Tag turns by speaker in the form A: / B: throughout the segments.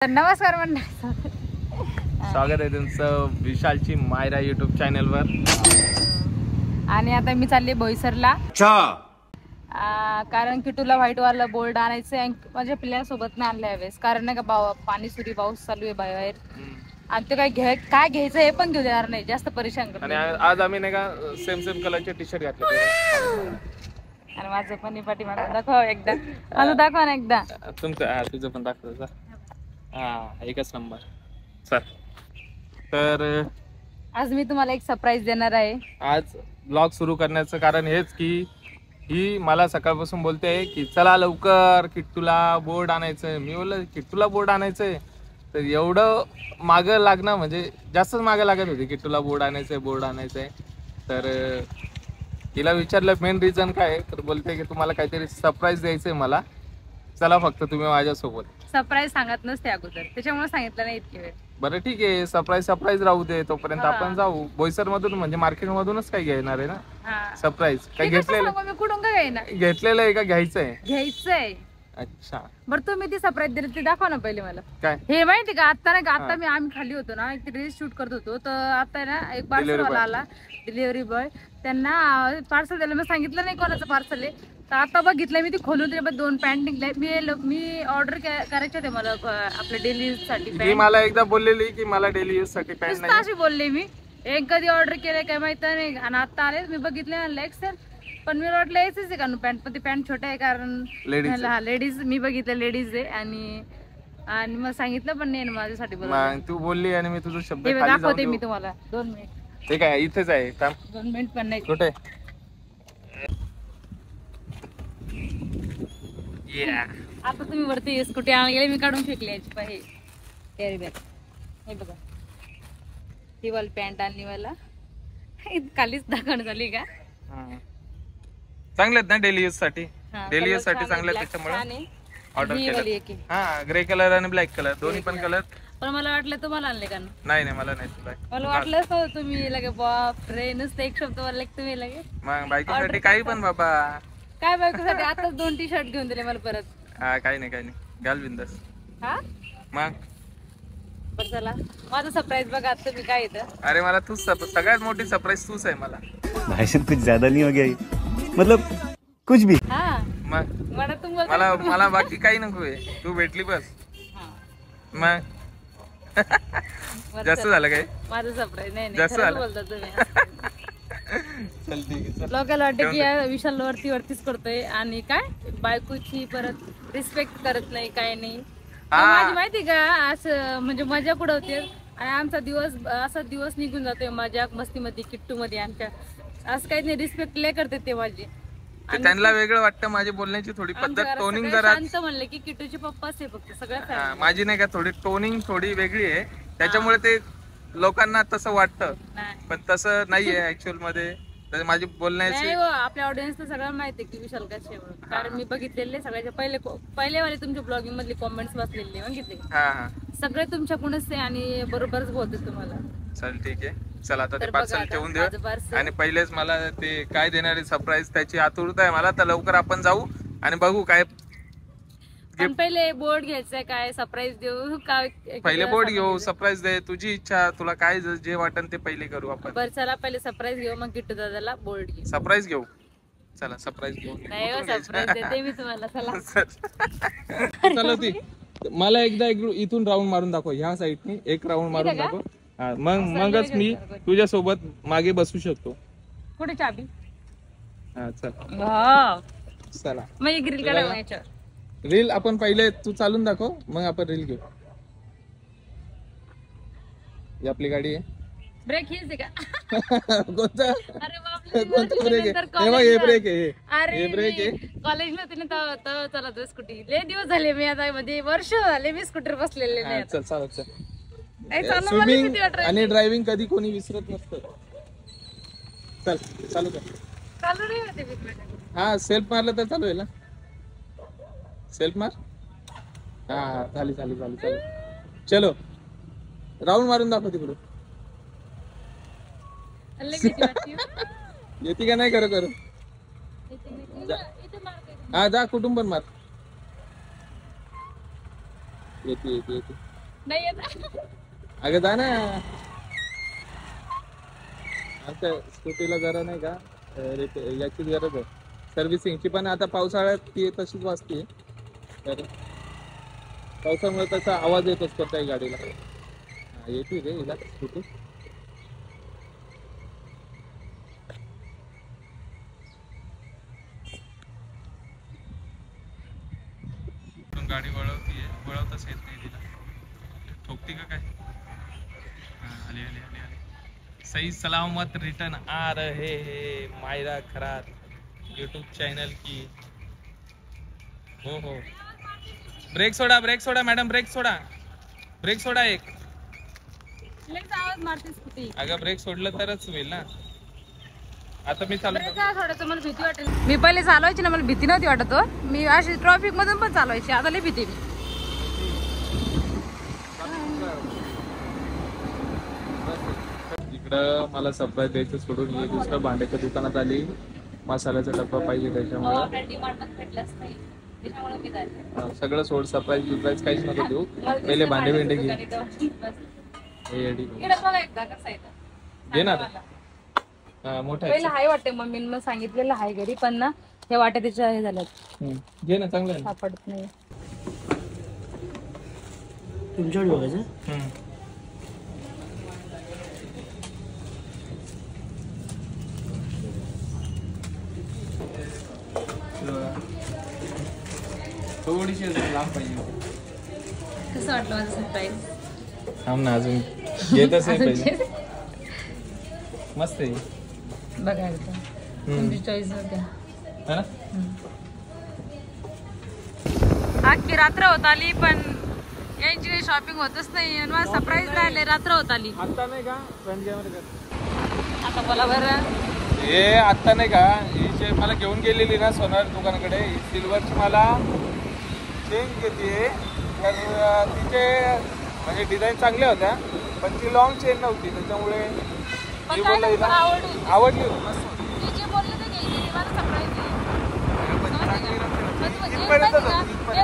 A: नमस्कार मंडळी,
B: स्वागत आहे तुमचं विशालची मायरा युट्यूब चॅनलवर.
A: आणि आता मी चालले बोईसरला. कारण की तुला व्हाईट वाला बोर्ड आणायचं आहे. माझ्या पिल्ल्यासोबत नाही आणलं यावेळेस, कारण नाही का पाणी सुरी पाऊस चालू आहे बाहेर. आणि ते काय घ्यायचं हे पण घेऊ देणार नाही, जास्त परेशान करतो.
B: आणि आज आम्ही नाही का सेम टी शर्ट घातले.
A: आणि माझं पण पाठीमागं दाखव एकदा, माझं दाखवा ना एकदा.
B: तुझं पण दाखव. एकच नंबर सर. तर
A: आज मी तुम्हाला एक सरप्राईज देणार आहे.
B: आज ब्लॉग सुरू करण्याचं कारण हेच की ही मला सकाळपासून बोलते की चला लवकर किट्टूला बोर्ड आणायचंय. मी बोललो किट्टूला बोर्ड आणायचंय, तर एवढं मागं लागणं म्हणजे जास्तच मागं लागत होती. किट्टूला बोर्ड आणायचंय. तर तिला विचारलं मेन रिझन काय आहे, तर बोलते की तुम्हाला काहीतरी सरप्राईज द्यायचंय मला, चला फक्त तुम्ही माझ्यासोबत.
A: सरप्राईज सांगत नसते अगोदर, त्याच्यामुळे सांगितलं नाही इतके वेळ.
B: बरं ठीक आहे, सरप्राईज राहू दे. तोपर्यंत आपण जाऊ बोईसर मधून, म्हणजे मार्केट मधूनच काय घेणार आहे ना सरप्राईज. काय घेतलेलं आहे का घ्यायचंय? अच्छा,
A: बरं तुम्ही ती सरप्राईज दिली ती दाखवा ना पहिले मला.
B: काय
A: हे माहिती का, आता नाही का, आता आम्ही खाली होतो ना, एक रील शूट करत होतो, तर आता ना एक पार्सल वाला आला, डिलिव्हरी बॉय. त्यांना पार्सल द्यायला मी सांगितलं नाही कोणाचं पार्सल आहे. तर आता बघितलंय मी, ती खोलून दिली, 2 पॅन्ट निघल्या. मी ऑर्डर करायचे होते मला आपल्या डेली यूज साठी.
B: ती मला एकदा बोललेली की मला डेली यूज साठी पॅन्ट नाही,
A: अशी बोलले मी. एक कधी ऑर्डर केलंय काय माहित नाही. आणि आता आले मी बघितले एक्सेल, पण मी वाटलं यायच आहे का पॅन्ट, पण ती पॅन्ट छोटा आहे कारण लेडीज. मी बघितलं लेडीज आहे. आणि मग सांगितलं पण नाही माझ्यासाठी.
B: तू बोलली आणि मी तुझा शब्द
A: दाखवते मी तुम्हाला. 2 मिनिट.
B: ठीक आहे, इथेच आहे.
A: 2 मिनिट पण नाही.
B: कुठे?
A: आता तुम्ही वरती स्कूटी आणून गेले, मी काढून फेकली याची पाहिजे कॅरी बॅग. हे बघा, ही वाली पॅन्ट आणली मला. खालीच दाखवण झाली का?
B: चांगले आहेत ना डेली यूज साठी? डेली यूज साठी चांगले, त्याच्यामुळे ऑर्डर केलं. ग्रे कलर आणि ब्लॅक कलर दोन्ही पण कलर.
A: पण मला वाटलं तुम्हाला आणले का?
B: नाही मला नाही.
A: मला वाटलं तुम्ही लगे बाप रे, नुसतं एक शब्द बोलले तुम्ही लगे.
B: मग बायकोसाठी काही पण बाबा.
A: काय बायकोसाठी? आताच 2 टी शर्ट घेऊन दिले मला परत.
B: काही नाही घाल बिंदास. मग
A: बरं चला, माझं सरप्राईज बघा तुम्ही काय येतं.
B: अरे मला तूच सगळ्यात मोठी सरप्राईज तूच आहे मला.
C: भाषण कुछ ज्यादा नहीं हो गया, मतलब कुछ भी.
B: मग मला बाकी काही नको आहे, तू भेटली बस. मग जास्त झालं काय
A: माझं सरप्राईज? नाही
B: जास्त झालं.
A: बोलता तुम्ही. लोकांना वाटतं की विशाल वरतीच करतोय आणि काय बायकोची परत रिस्पेक्ट करत नाही, काय नाही. माझी माहिती का, असं म्हणजे मजा कुठं होते आणि आमचा दिवस निघून जातोय मजाक मस्ती मध्ये, किट्टू मध्ये आमच्या. असं काही नाही, रिस्पेक्ट लय करते ते माझी.
B: त्यांना वेगळं वाटतं माझी बोलण्याची थोडी पद्धत, टोनिंग जरा
A: शांत म्हणले की किट्टूचे पप्पाच आहे फक्त सगळ्या.
B: माझी नाही का थोडी टोनिंग थोडी वेगळी आहे, त्याच्यामुळे ते लोकांना तसं वाटतं, पण तसं नाहीये ऍक्च्युअल मध्ये. माझी बोलण्याची
A: आपल्या ऑडियन्सला सगळं माहिती आहे की विशाल कसे, कारण मी बघितलेले सगळ्याच्या पहिले वाले तुमच्या ब्लॉगिंग मधले कॉमेंट्स वाचलेले बघितले. सगळे तुमच्याकडूनच आहे आणि बरोबरच बोलते तुम्हाला.
B: चल ठीक आहे, चल आता ते पार्सल ठेवून दे. आणि पहिलेच मला ते काय देणारे सरप्राईज त्याची आतुरता आहे मला, तर लवकर आपण जाऊ आणि बघू काय.
A: पण पहिले बोर्ड घ्यायचंय, काय सरप्राईज देऊ काय?
B: पहिले बोर्ड घेऊ, सरप्राईज दे, तुझी इच्छा, तुला काय जे वाटन ते पहिले करू आपण.
A: बरं चला, पहिले सरप्राईज घेऊ, मग किट्टू दादाला बोर्ड घेऊ.
B: सरप्राईज घेऊ, चला सरप्राईज घेऊ.
A: नाही सरप्राईज देते मी तुम्हाला.
B: चला ती मला एकदा इथून राऊंड मारून दाखव, ह्या साईडनी एक राऊंड मारून दाखव. मगच मी तुझ्या सोबत मागे बसू शकतो.
A: कुठे चाबी?
B: चला
A: मग एक रील काढा याच्यावर.
B: रील आपण पहिले तू चालून दाखव, मग आपण रील घेऊ. ही आपली गाडी आहे.
A: ब्रेक हेच आहे का?
B: कोणता?
A: अरे बापरे,
B: कोणता ब्रेक आहे? हे ब्रेक आहे.
A: हे ब्रेक आहे. कॉलेजला होते ना तर चालत स्कूटी. लय दिवस झाले मी आता, म्हणजे वर्ष झाले मी स्कूटर बसलेले नाही.
B: चल चालत स्विमिंग आणि ड्रायव्हिंग कधी कोणी विसरत नसतं. चल चालू कर.
A: चालू नाही होते.
B: सेल्फ मारलं तर चालू आहे ना. सेल्फ मार. झाली. चलो राऊंड मारून दाखव तिकडून. येते का नाही? करू जा, कुठून पण मार. येते
A: नाही येत.
B: अगं जा ना. आता स्कूटीला जरा नाही का याची गरज आहे सर्व्हिसिंगची, पण आता पावसाळ्यात ती तशीच वाजते. तर पावसामुळे तसा आवाज येत असतो काही गाडीला. येते रे हिला स्कूटी. गाडी वळवताच येत नाही तिला. ठोकती का काय? आली आली आली आली. सही सलामत रिटर्न आ रहे हैं मायरा खरात यूट्यूब चॅनल की. हो हो. ब्रेक सोडा मॅडम, ब्रेक सोडा एक.
A: लगेच आवाज मारते स्कूटी.
B: अगं ब्रेक सोडलं तरच होईल ना. आता मी चालू
A: थोडंसं मला भीती वाटेल. मी पहिले चालवायची ना, मला भीती नव्हती वाटत. मी अशी ट्रॉफिक मधून पण चालवायची, आता लई भीती.
B: इकडं मला सरप्राईज द्यायचं सोडून मी दुसऱ्या भांड्याच्या दुकानात आली. मसाल्याचा डब्बा पाहिजे त्याच्यामुळे. सगळं सोड, सरप्राईज काहीच नको देऊ. पहिले भांडे भेंडे घे. घे ना. मोठा
A: पहिलं हाय वाटते, मम्मीनं सांगितलेलं हाय घरी, पण ना हे वाट्या त्याच्या हे झाल्यात.
B: घे ना, चांगलं आहे.
A: सापडत नाही.
D: तुमच्याकडे बघायचं.
B: थोडीशी लांब पाहिजे.
A: कसं वाटलं माझं सरप्राईज?
B: थांब ना, अजून घेतच नाही पाहिजे. मस्त आहे
A: बघा एकदा. तुमची चॉईस होत्या.
B: है ना.
A: अख्खी रात्र होत आली पण यांची शॉपिंग होतच नाही. आणि मला सरप्राईज राहिले, रात्र होत आली.
B: आता नाही का फ्रंट कॅमेरा.
A: आता बोला बरं.
B: हे आता नाही का, ही जे मला घेऊन गेलेली ना सोनार दुकानाकडे, सिल्वरची मला चेन घेते. तर तिचे म्हणजे डिझाईन चांगल्या होत्या, पण ती लॉंग चेन नव्हती. त्याच्यामुळे
A: पण काय नाही, मला
B: आवडली मस्त होती.
A: मी जे बोलले ते घ्यायची, ते मला सरप्राईज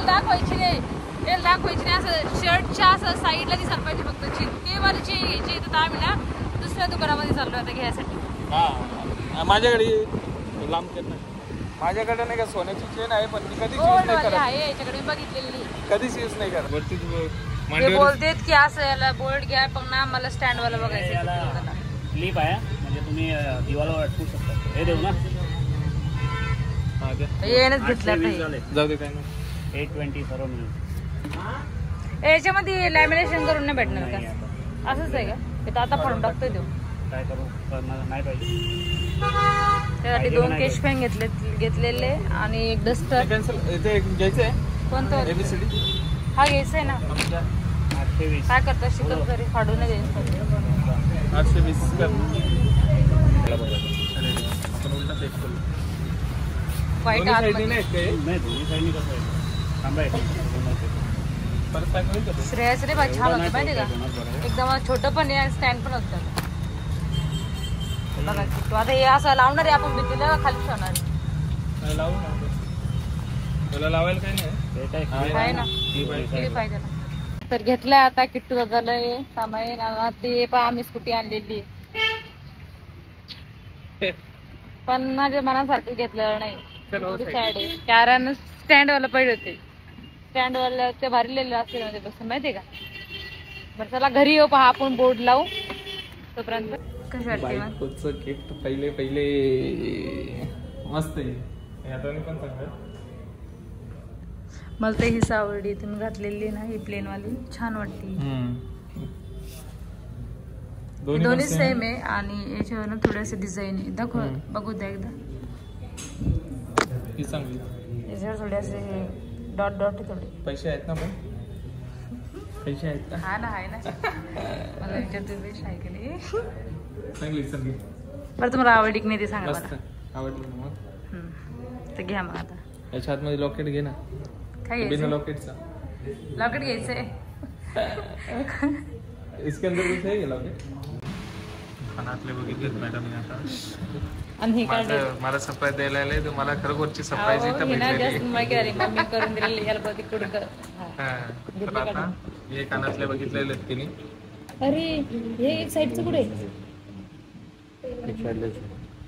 A: दाखवायची नाही. तेल दाखवायची नाही. असं शर्टच्या असं साईडला ती सरपायची फक्त ते वाली चेन घ्यायची. तर आम्ही ना दुसऱ्या दुकानामध्ये चाललो आता घ्यायसाठी.
B: हा, माझ्याकडे लांब चेन नाही. माझ्याकडे नाही का सोन्याची चेन आहे, पण मी कधीच यूज नाही करत.
A: आहे याच्याकडे बघितलेली,
B: कधीच यूज नाही करत. वरती
A: ते बोलतेत की असं याला बोर्ड घ्या, पण ना मला स्टँड वाला बघायचं.
D: क्लिप आहे म्हणजे तुम्ही दिवाला अटकू शकता. हे देऊ ना.
A: येणच घेतलं
B: जाऊ दे, काय नाही.
D: 820 सर्व मिळून.
A: याच्यामध्ये लॅमिनेशन करून नाही भेटणार का? असंच आहे का? ते तर आता फाडून टाकतोय देऊ.
D: काय करू, नाही पाहिजे.
A: त्यासाठी 2 केश पेन घेतलेले आणि एक डस्टर.
B: घ्यायचंय
A: कोणतं?
B: ABCD
A: हा घ्यायचा आहे ना.
D: 820.
A: काय करता शिकत घरी फाडून नाही द्यायचं.
B: 820 कर. आपण उलटा चेक करू.
A: वाईट
B: नाही
A: आतमध्ये.
D: नाही दोन्ही साईडनी कसं आहे. थांबा
B: परत काय करू का?
A: श्रेयस रे बाई छान होतं माहिती का? एकदम छोटं पण आहे आणि स्टँड पण होतं. बघा तू आता हे असं लावणार आहे आपण भीतीला खाली ठेवणार.
B: लावू ना. तुला लावायला काही नाही
A: आहे ना, किती पाहिजे ना. तर घेतलंय आता किट्टू दादाला सामाईन. ते पण आम्ही स्कूटी आणलेली, पण माझ्या मनासारखं घेतलेलं नाही. सॅड आहे कारण स्टँड वाला पाहिजे होते. स्टँड वाला ते भरलेले असते म्हणजे बसून माहितीये का. बरं चला घरी येऊ, पहा आपण बोर्ड लावू तोपर्यंत. कशी वाटते
B: बायकोचं गिफ्ट पहिले मस्त आहे. आता पण चांगलं.
A: मला तर हीच आवडली. तुम्ही घातलेली ना ही प्लेन वाली छान वाटते. दोन्ही सेम आहे आणि याच्यावर थोडेसे डिझाईन आहे. दाखव, बघू द्या एकदा. याच्यावर थोडे असे डॉट डॉट आहे थोडे.
B: पैसे आहेत ना, पण पैसे आहेत का?
A: हा ना, आहे ना. मला विचारतो बेस्ट आहे की नाही.
B: चांगली चांगली.
A: बरं तुम्हाला आवडली की नाही ते सांगा
B: मस्त
A: मला.
B: आवडली ना मग.
A: तर घ्या मग आता.
B: याच्या आतमध्ये लॉकेट घे ना.
A: काय
B: बिना
A: घ्यायचं?
B: लॉकेटचा
A: लॉकेट घ्यायचंय.
B: इसके अंदर कुछ है लॉकेट. कानातले बघितलेत मॅडमने आता.
A: आणि हे काय
B: मला सरप्राईज द्यायला आले, तर मला खरोखरची सरप्राईज इथं भेटलेली.
A: मम्मी करून दिलेली याला बघ तिकडून कर.
B: तर आता हे कानातले बघितलेले आहेत तिने.
A: अरे हे एक साईडचं कुठे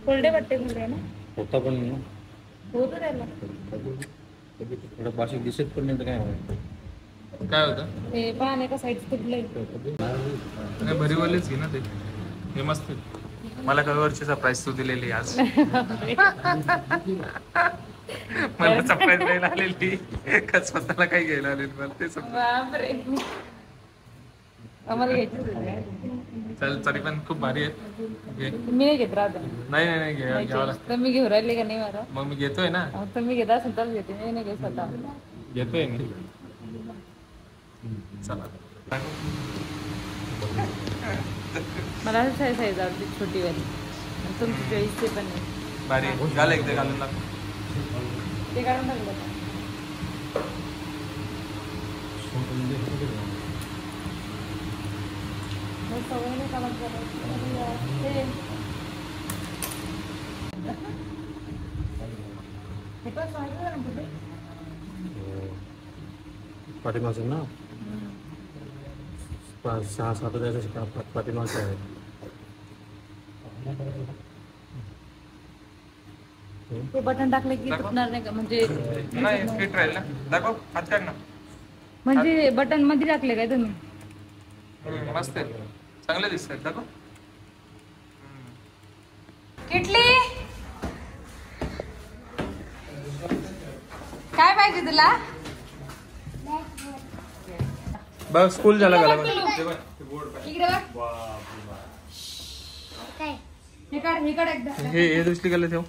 A: कोरडे वाटते कुठे ना
E: होता पण
A: होतं त्याला
E: थोडं भाषिक दिसत पण नाही तर काय
B: काय होतं
A: हे पान एका साईडचं तुटलंय.
B: नाही भरीवालेच घे ना ते. हे मस्त आहे. मला कलवरची सरप्राईज तू दिलेली आज. मला सरप्राईज द्यायला आलेली का स्वतःला काही घ्यायला आलेली मला ते समजलं.
A: बापरे आम्हाला घ्यायची
B: चल तरी पण खूप भारी आहे. घे.
A: मी नाही घेत राहत
B: नाही नाही नाही घ्यावं लागतं.
A: तर मी घेऊन राहिले का नाही मला
B: मग मी घेतोय ना.
A: तर मी घेत असेल तर घेते मी नाही घेत स्वतः.
B: घेतोय मी. चला
A: मला साईज आवडते छोटी वाली तुमची चॉईस ते पण नाही
B: भारी घाल एकदा घालून टाक.
A: ते काढून टाकलं का? मग सवय नाही का मग हे पण सांगितलं ना कुठे
E: पाठीमागचं ना 6-7 पाठीमागचं आहे.
A: ते बटन टाकले की तुटणार नाही का म्हणजे
B: नाही फिट राहील ना. दाखव हात काढ ना.
A: म्हणजे बटन मध्ये टाकले काय तुम्ही
B: मस्त आहे. चांगले दिसतात. दाखव.
A: किटली काय पाहिजे तुला
B: बघ स्कूल झाला का
A: इकडे बघ. हे काढ एकदा
B: हे दुसरी गेले ठेव.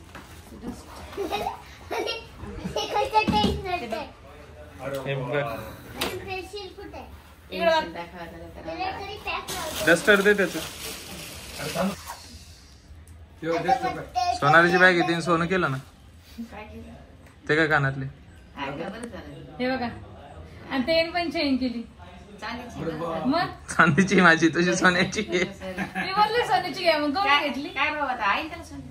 B: हे बघ डस्टर दे त्याच. सोनालीची बॅग आहे. सोनं केलं ना ते काय कानातले.
A: हे बघा आणि ते पण चेंज केली मग
B: चांदीची माझी तुझी सोन्याची.
A: मी बोलले सोन्याची घ्या मग कमी घेतली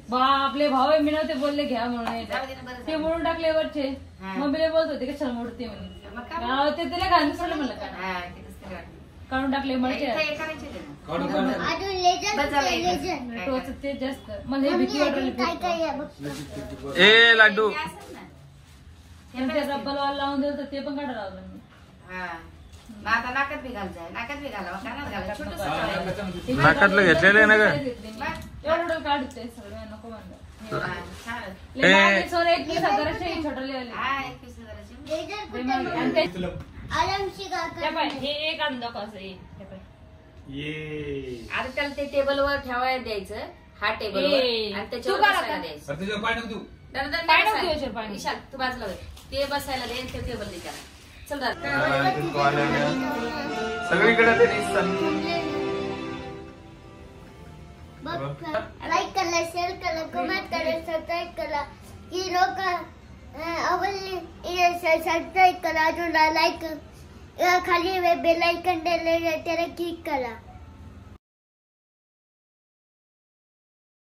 A: बापले भाऊ आहे मी नव्हते बोलले घ्या म्हणून ते मोडून टाकले वरचे मम्मीला बोलत होते कशाला मोडते म्हणून ते तिला घालून सोडलं म्हणलं काढून टाकले म्हणजे ते जास्त मला हे भीती वाटली.
B: ए लाडू
A: रब्बल वाला लावून दिलं तर ते पण काढा लावलं मी.
B: नाकातलं घेतलेलं आहे ना ग.
A: एवढं काढते सगळं नको म्हणलं सोनं 21,000चे छोटं लिहिले हे एक काढून दाखव असं
F: आता त्याला ते टेबल वर ठेवायला द्यायचं. हा टेबल आणि त्याच्यावर बसायला द्यायचं. विशाल तू बाजूला होय. ते बसायला दे ते टेबल दे त्याला. चल
B: सगळीकडे
G: लाईक करा शेअर करा कमेंट करा सबस्क्राईब करा हिरो का सबस्क्राईब करा अजून लाईक खाली बेल आयकॉन त्याला क्लिक करा.